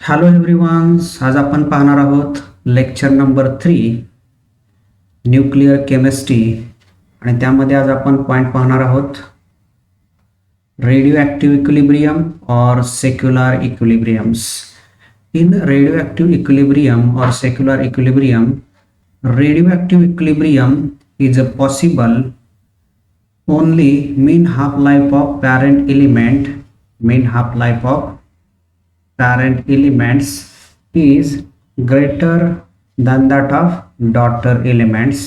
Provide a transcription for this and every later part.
Hello everyone, आज आपण पाहणार आहोत लेक्चर नंबर 3 न्यूक्लिअर केमिस्ट्री आणि त्यामध्ये आज आपण पॉइंट पाहणार आहोत radioactive equilibrium or secular equilibriums. In radioactive equilibrium or secular equilibrium, radioactive equilibrium is a possible only mean half-life of parent elements is greater than that of daughter elements.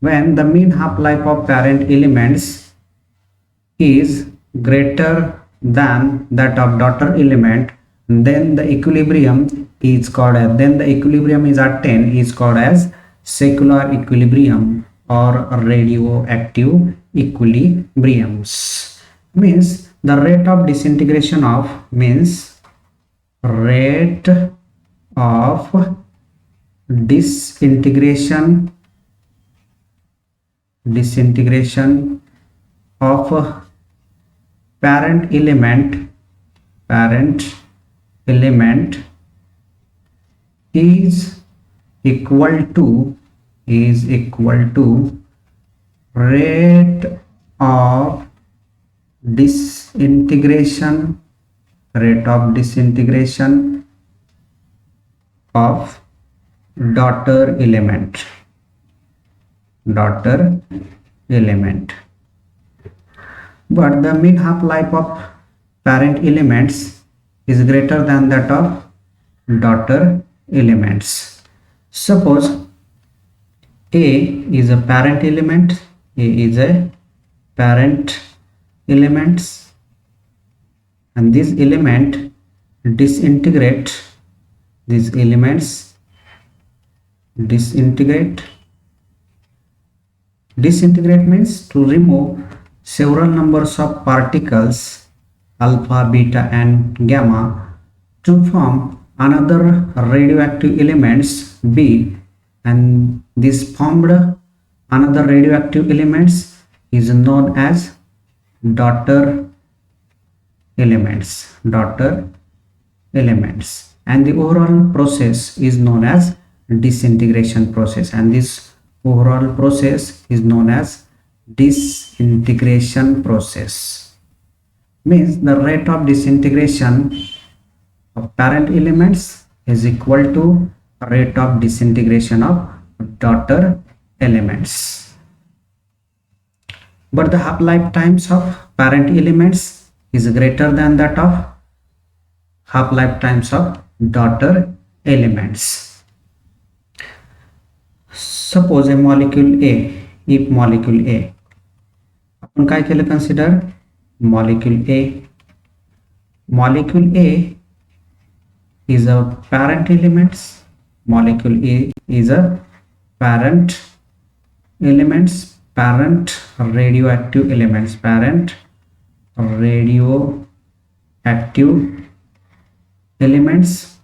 When the mean half-life of parent elements is greater than that of daughter element, then the equilibrium is called as is called as secular equilibrium or radioactive equilibriums. Means the rate of disintegration of disintegration of parent element is equal to rate of disintegration of daughter element. But the mean half-life of parent elements is greater than that of daughter elements. Suppose A is a parent element, and this element disintegrate means to remove several numbers of particles alpha, beta and gamma to form another radioactive elements B, and this formed another radioactive elements is known as daughter elements, and the overall process is known as disintegration process, and this overall process is known as disintegration process. Means the rate of disintegration of parent elements is equal to rate of disintegration of daughter elements. But the half-life times of parent elements is greater than that of half-life times of daughter elements. Suppose a molecule A, if molecule A, आपण काय केलं consider molecule A is a parent elements. Molecule A is a parent radioactive elements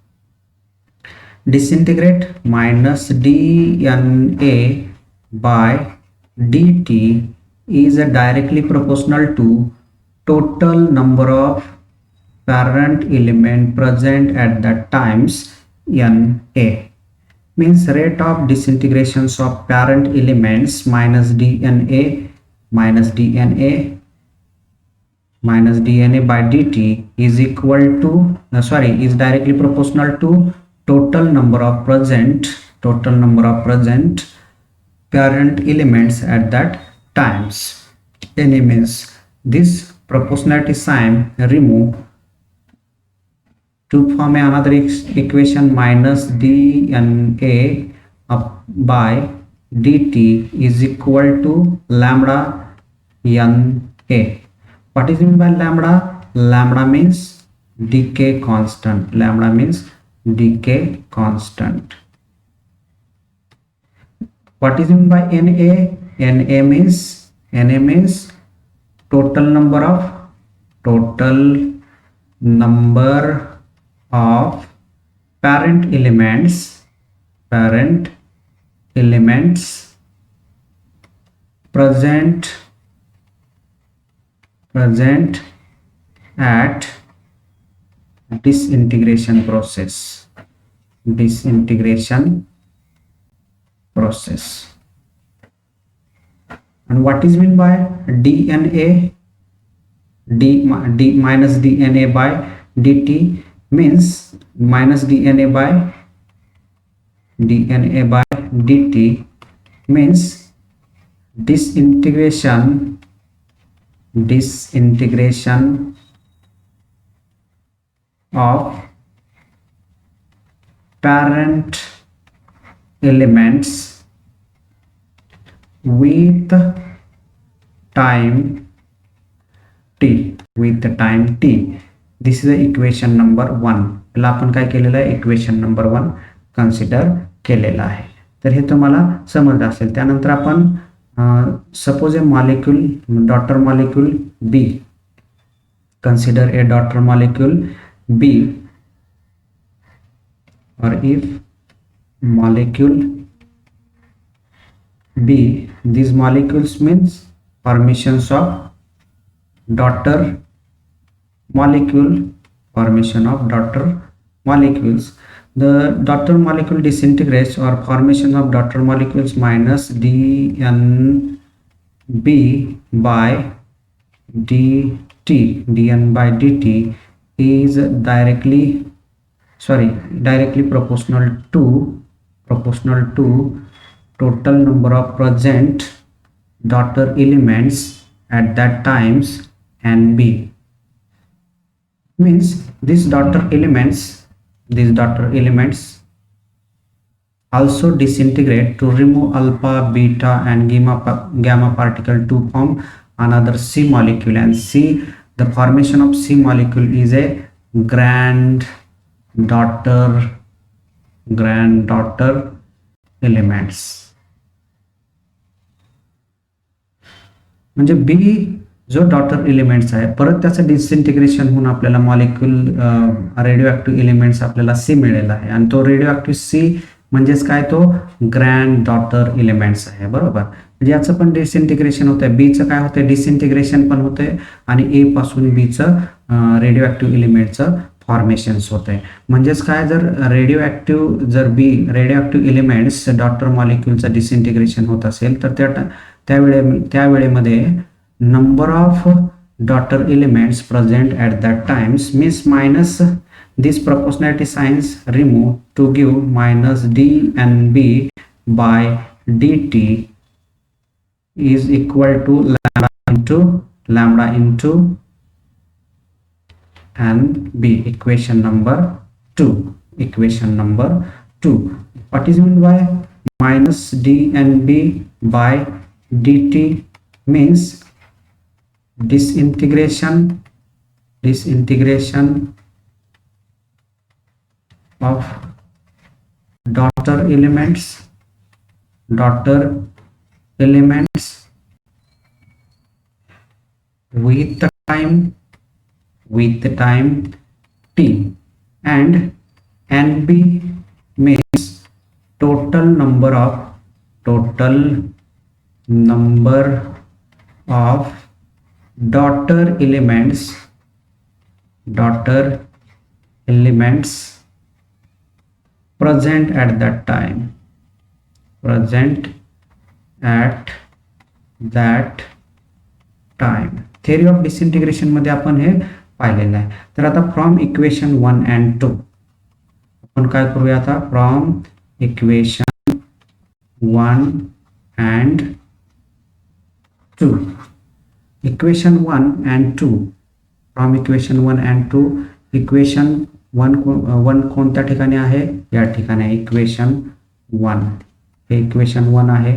disintegrate minus dNA by dt is directly proportional to total number of parent element present at that times Na. Means rate of disintegrations of parent elements minus DNA by dt is equal to is directly proportional to total number of present parent elements at that times. Na means this proportionality sign remove to form another equation minus dNA by dt is equal to lambda Na. What is meant by lambda? Lambda means decay constant. What is meant by Na? Na means total number of parent elements present at disintegration process. Disintegration process. And what is meant by DNA? D minus DNA by dt means minus DNA by dt means disintegration of parent elements with time t. This is the equation number 1. याला आपण काय केलेलं आहे, equation number 1 consider केलेला आहे. तर हे तुम्हाला समजलं असेल. त्यानंतर आपण suppose A molecule, daughter molecule B, consider A daughter molecule B, or if molecule B, these molecules means formations of daughter molecule, formation of daughter molecules. The daughter molecule disintegrates or formation of daughter molecules minus dNB by dt. dN by dt is directly proportional to total number of present daughter elements at that times and b. Means these daughter elements also disintegrate to remove alpha, beta and gamma particle to form another C molecule, and the formation of C molecule is a granddaughter elements. म्हणजे B जो daughter elements आहे, परत त्याचं डिसइंटिग्रेशन होऊन आपल्याला molecule radio active elements आपल्याला सी मिळालेला आहे, आणि तो रेडिओ ऍक्टिव्ह सी म्हणजेच काय, तो ग्रँड डॉटर एलिमेंट्स आहे. बरोबर. म्हणजे याचं पण डिसइंटिग्रेशन होतंय, बीचं काय होतंय, डिसइंटिग्रेशन पण होतंय, आणि ए पासून बीचं रेडिओ ऍक्टिव्ह एलिमेंटचं फॉर्मेशन्स होत आहे. म्हणजेच काय, जर रेडिओ ऍक्टिव्ह एलिमेंट्स डॉटर मॉलिक्यूलचं डिसइंटिग्रेशन होत असेल तर त्यावेळेमध्ये number of daughter elements present at that times means minus this proportionality signs removed to give minus dNB by dt is equal to lambda into NB. Equation number 2. What is meant by minus dNB by dt means disintegration of daughter elements with the time t, and NB means total number of daughter elements present at that time. Theory of disintegration मध्ये आपण हे पाहिलेलं आहे. तर आता from equation 1 and 2 आपण काय करूया, आता from equation 1 and 2. Equation 1 and 2. From equation 1 and 2, equation 1 कोणत्या ठिकाणी आहे, या ठिकाणी आहे इक्वेशन 1. हे इक्वेशन 1 आहे.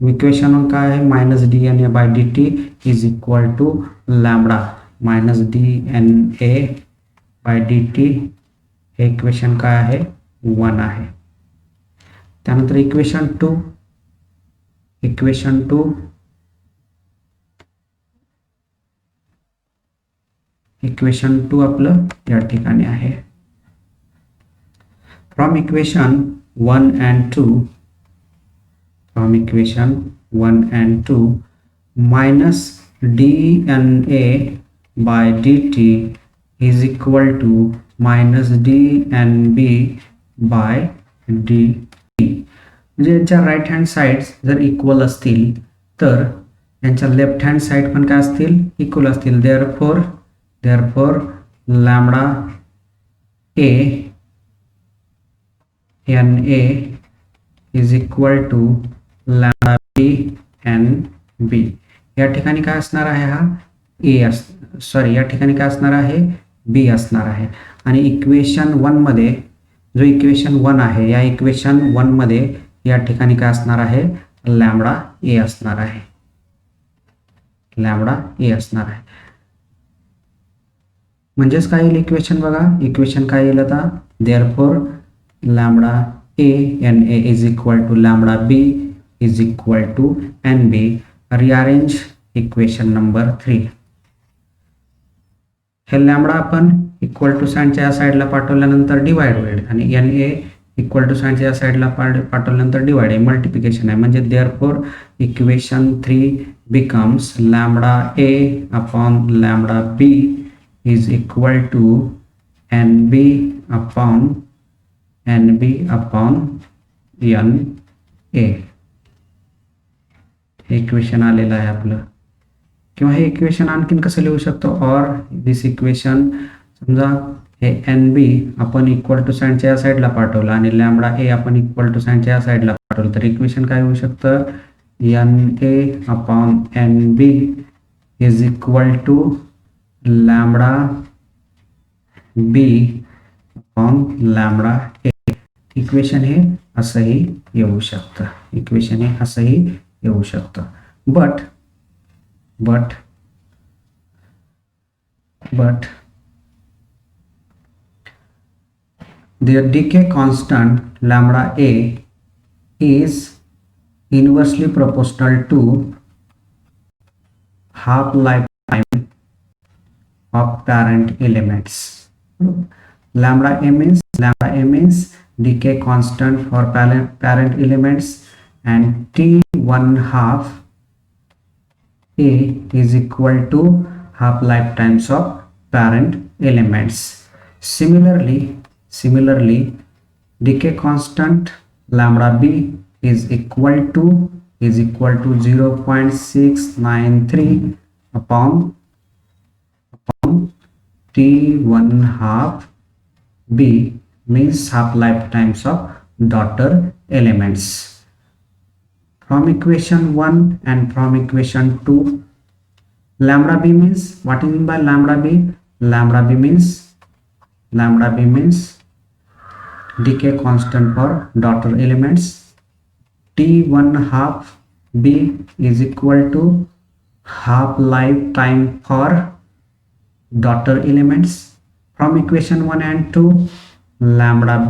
इक्वेशन 1 काय आहे, minus dNA by dt is equal to lambda minus dNA by dt. हे इक्वेशन काय आहे, 1 आहे. त्यानंतर इक्वेशन 2 इक्वेशन 2 आपलं या ठिकाणी आहे. From equation 1 and 2 minus dNA by dt is equal to minus dNb by dt. म्हणजे यांच्या राईट हँड साइड्स जर इक्वल असतील तर यांच्या लेफ्ट हँड साइड पण काय असतील, इक्वल असतील. Therefore lambda A N A is equal to lambda B N B. या ठिकाणी काय असणार आहे, हा ए या ठिकाणी काय असणार आहे, बी असणार आहे. आणि इक्वेशन 1 मध्ये जो इक्वेशन 1 आहे, या इक्वेशन 1 मध्ये या ठिकाणी काय असणार आहे, लॅम्बडा ए असणार आहे. लॅम्बडा ए असणार आहे. म्हणजेच काय येईल इक्वेशन, बघा इक्वेशन काय येईल आता, therefore lambda A N A is equal to lambda B is equal to N B. Rearrange equation number 3. हे लॅम्बडा आपण इक्वल टू साइनच्या या साईडला पाठवल्यानंतर डिवाइड होईल आणि एन ए इक्वल टू साइनच्या या साईडला पाठवल्यानंतर डिवाइड आहे, मल्टिप्लिकेशन आहे. म्हणजे therefore equation 3 becomes lambda A upon lambda B is equal to N B upon N A. हे इक्वेशन आलेलं आहे आपलं. किंवा हे इक्वेशन आणखीन कसं लिहू शकतो, और दिस इक्वेशन समजा हे एन बी आपण इक्वल टू साइनच्या या साईडला पाठवलं आणि लॅम्बडा ए आपण इक्वल टू साइनच्या या साईडला पाठवलं, तर इक्वेशन काय होऊ शकतं, N A upon N B is equal to lambda B upon lambda A. Equation हे असंही येऊ शकतं, इक्वेशन हे असंही येऊ शकतं. But the decay constant lambda a is inversely proportional to half lifetime of parent elements. Lambda a means decay constant for parent elements, and t1 half a is equal to half lifetimes of parent elements. Similarly, decay constant lambda b is equal to 0.693 upon t1 half b means half lifetimes of daughter elements. From equation 1 and from equation 2, lambda b means, what is mean by lambda b? Lambda b means decay constant for daughter elements. T1 half b is equal to half lifetime for daughter elements. From equation 1 and 2, lambda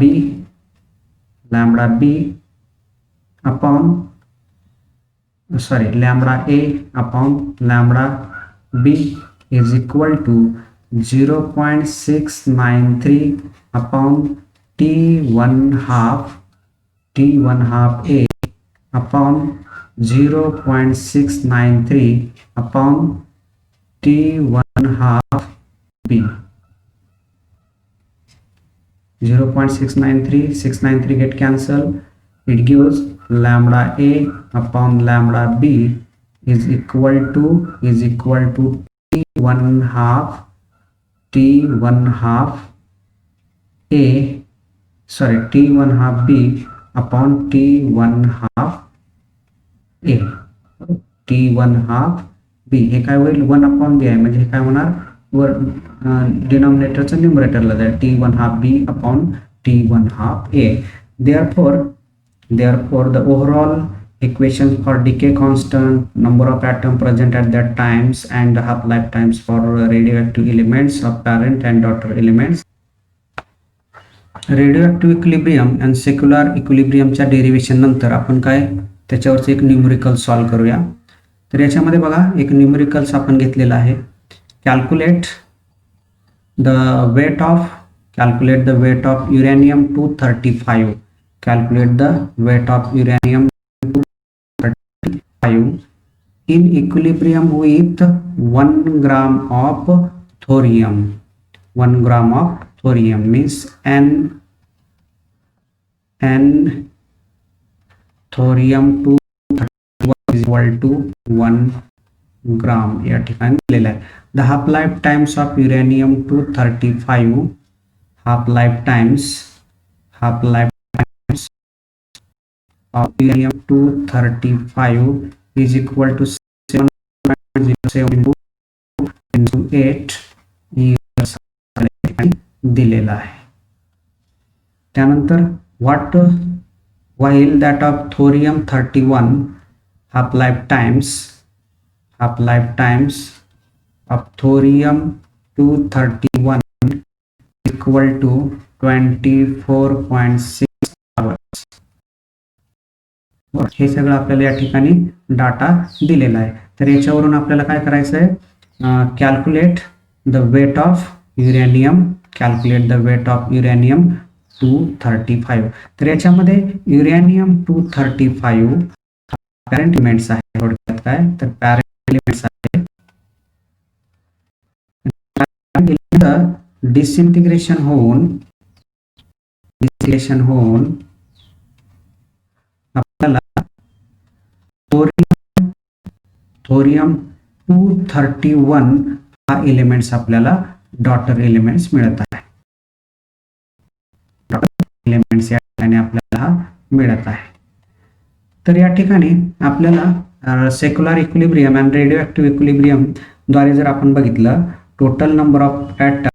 a upon lambda b is equal to 0.693 upon t1 half a upon 0.693 upon t1 half b. 693 get cancelled. It gives lambda a upon lambda b is equal to t1 half b upon t1 half a. t1 half b हे काय होईल, 1 upon b आहे, म्हणजे हे काय होणार, वर डिनॉमिनेटरचं न्यूमरेटरला जाईल, t1 half b upon t1 half a. Therefore the overall equations for decay constant, number of atom present at that times, and the half lifetimes for radioactive elements of parent and daughter elements. Radioactive equilibrium आणि secular इक्विलिब्रियमच्या derivation नंतर आपण काय त्याच्यावरचं एक numerical solve करूया. तर याच्यामध्ये बघा एक न्यूमरिकल्स आपण घेतलेला आहे. Calculate the weight of uranium 235. Calculate the weight of uranium 235 in equilibrium with 1 gram of thorium. 1 gram of thorium means n thorium 231 is equal to 1 ग्राम या ठिकाणी दिलेला आहे. The half life times of uranium 235 half life times of uranium 235 is equal to 7.07 into 8 years दिलेला आहे. त्यानंतर what while that of thorium 31 half lifetimes of thorium 231 equal to 24.6 hours. हे सगळं आपल्याला या ठिकाणी डाटा दिलेला आहे. तर याच्यावरून आपल्याला काय करायचं आहे, calculate the weight of uranium 235. तर याच्यामध्ये युरेनियम 235 पॅरेंट एलिमेंट्स आहे. थोडक्यात काय तर पॅरेंट एलिमेंट्स आहे. डिसइंटिग्रेशन होऊन आपल्याला थोरियम 231 हा एलिमेंट्स आपल्याला डॉटर एलिमेंट्स मिळत आहे. डॉटर एलिमेंट्स या ठिकाणी आपल्याला मिळत आहे. तर या ठिकाणी आपल्याला secular equilibrium and radioactive equilibrium द्वारे जर आपण बघितलं, total number of atoms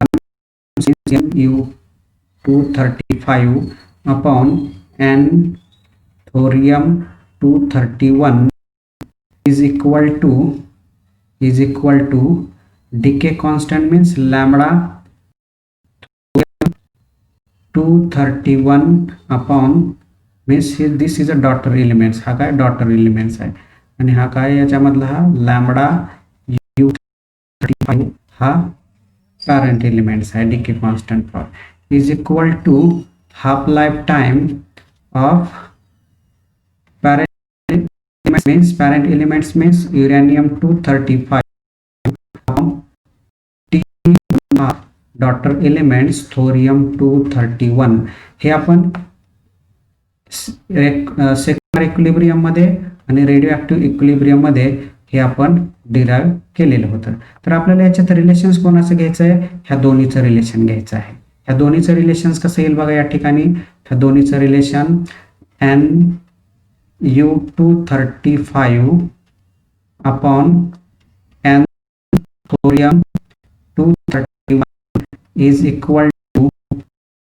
U235 upon n thorium 231 is equal to decay constant means lambda 231 upon means this is a daughter elements. हा काय daughter elements आहे आणि हा काय याच्यामधला हा lambda U35 हा parent elements आहे. decay constant for is equal to half lifetime of parent elements means uranium 235 T daughter elements thorium 231. हे आपण सेक्युलर इक्विलिब्रियम मध्ये आणि रेडिओ ऍक्टिव्ह इक्विलिब्रियम मध्ये हे आपण डिराइव्ह केलेलं होतं. तर आपल्याला याच्यात रिलेशन्स कोणाचं घ्यायचं आहे, ह्या दोन्हीचं रिलेशन घ्यायचं आहे. ह्या दोन्हीचं रिलेशन्स कसं येईल बघा या ठिकाणी. ह्या दोन्हीचं relation U235 upon n thorium 231 is equal to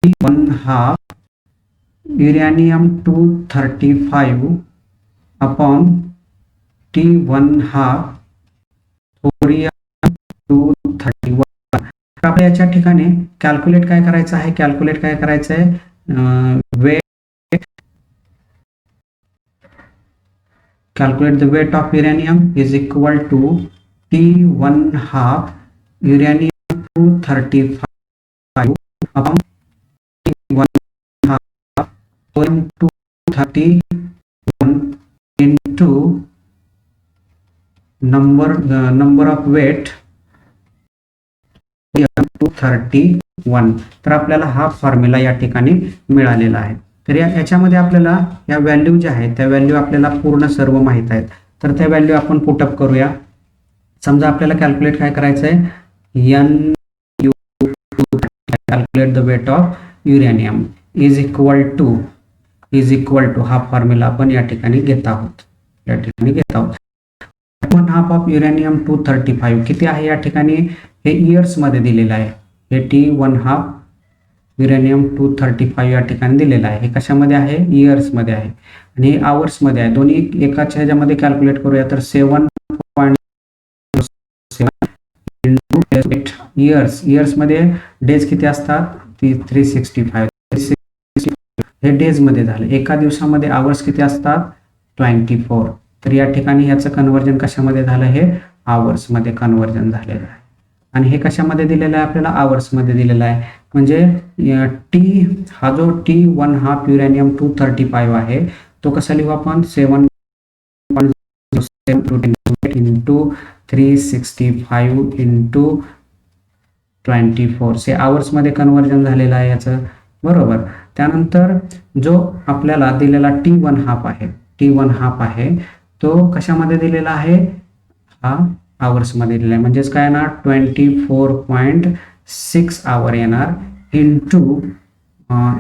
T1 half uranium 235 upon T1 half thorium 231. आपल्या याच्या ठिकाणी कॅल्क्युलेट काय करायचं आहे, calculate the weight of uranium is equal to T1 half uranium 235 upon T1 half thorium 231 into number of weight 231. तर आपल्याला हा formula या ठिकाणी मिळालेला आहे. तर याच्यामध्ये आपल्याला या व्हॅल्यू ज्या आहेत त्या व्हॅल्यू आपल्याला पूर्ण सर्व माहित आहेत. तर त्या व्हॅल्यू आपण पुटअप करूया. समजा आपल्याला कॅल्क्युलेट काय करायचं आहे, calculate the weight of uranium is equal to हा फॉर्म्युला आपण या ठिकाणी घेत आहोत. 1 हाफ ऑफ युरेनियम 235 किती आहे या ठिकाणी, हे इयर्स मध्ये दिलेलं आहे. हे T1 हाफ युरेनियम 235 या ठिकाणी दिलेला आहे. हे कशामध्ये आहे, इयर्स मध्ये आहे आणि हे आवर्स मध्ये आहे. दोन्ही एकाच ह्याच्यामध्ये कॅल्क्युलेट करूया. तर 7.7 इयर्स मध्ये डेज किती असतात, 365. हे डेज मध्ये झाले. एका दिवसामध्ये आवर्स किती असतात, 24. तर या ठिकाणी ह्याचं कन्वर्जन कशामध्ये झालं, हे आवर्स मध्ये कन्वर्जन झालेलं आहे. आणि हे कशामध्ये दिलेलं आहे आपल्याला, आवर्स मध्ये दिलेलं आहे. म्हणजे हा जो T1 हाफ युरेनियम 235 आहे तो कसा लिहू आपण, 7.07 into 365 into 24 हे आवर्समध्ये कन्व्हर्जन झालेलं आहे याचं, बरोबर. त्यानंतर जो आपल्याला दिलेला T1 हाफ आहे तो कशामध्ये दिलेला आहे, हा आवर्समध्ये दिलेला आहे. म्हणजेच काय येणार 24.6 आवर येणार इंटू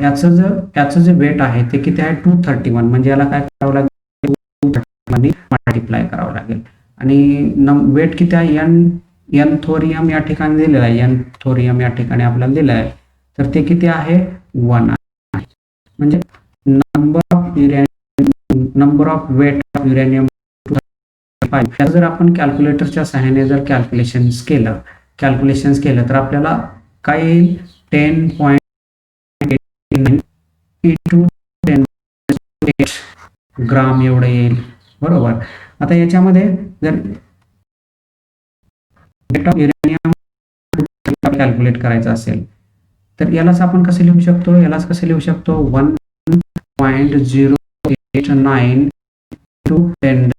याचं जे वेट आहे ते किती आहे 231, म्हणजे याला काय करावं लागेल 231 मल्टिप्लाय करावं लागेल. आणि वेट किती आहे एन थोरियम या ठिकाणी दिलेला आहे, एन थोरियम या ठिकाणी आपल्याला दिलं आहे, तर ते किती आहे 1 आहे. म्हणजे number of weight of uranium जर आपण कॅल्क्युलेटरच्या सहाय्याने जर कॅल्क्युलेशन्स केलं तर आपल्याला काय येईल 10.89 ग्राम एवढं येईल, बरोबर. आता याच्यामध्ये जर वेट ऑफ युरेनियम कॅल्क्युलेट करायचं असेल तर यालाच आपण कसं लिहू शकतो, 1.089 टू 10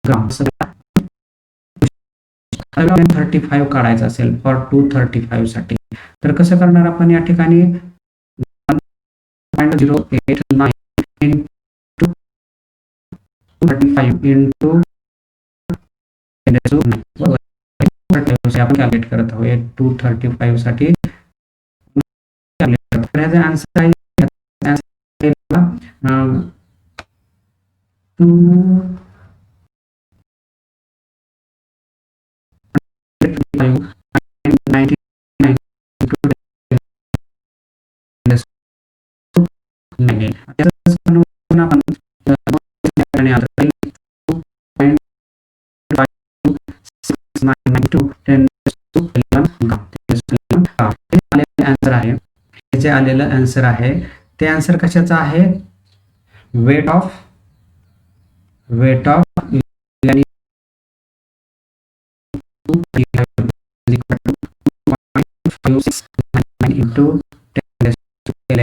ग्राम. 35 काढायचं असेल फॉर 235 साठी तर कसं करणार आपण या ठिकाणी 1.089 इंटू 235 इंटू आपण कॅल्क्युलेट करत आहोत 235 साठी. याचा आन्सर आहे जे आलेलं आन्सर आहे ते आन्सर कशाचं आहे, वेट ऑफ इंटू 10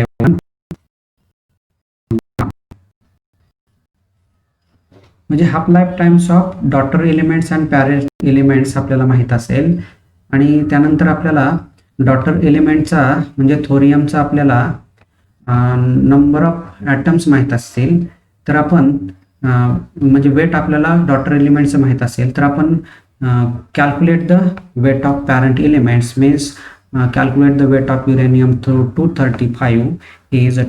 म्हणजे half life times of daughter elements and parent elements आपल्याला माहित असेल. आणि त्यानंतर आपल्याला डॉटर एलिमेंटचा म्हणजे थोरियमचा आपल्याला नंबर ऑफ ॲटम्स माहीत असतील तर आपण म्हणजे वेट आपल्याला डॉटर एलिमेंटचं माहीत असेल तर आपण calculate the weight of parent elements means calculate the weight of uranium through 235 is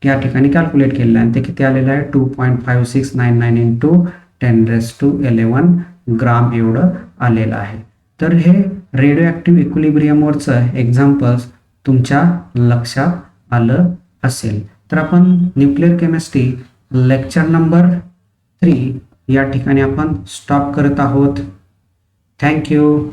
या ठिकाणी कॅल्क्युलेट केलेलं आहे. ते किती आलेलं आहे 2.5699 इंटू 10⁻11 ग्राम एवढं आलेलं आहे. तर हे रेडिओ ॲक्टिव्ह इक्विलिब्रियमवरचं एक्झाम्पल्स तुमच्या लक्षात आलं असेल. तर आपण न्यूक्लिअर केमिस्ट्री लेक्चर नंबर 3 या ठिकाणी आपण स्टॉप करत आहोत. थँक्यू.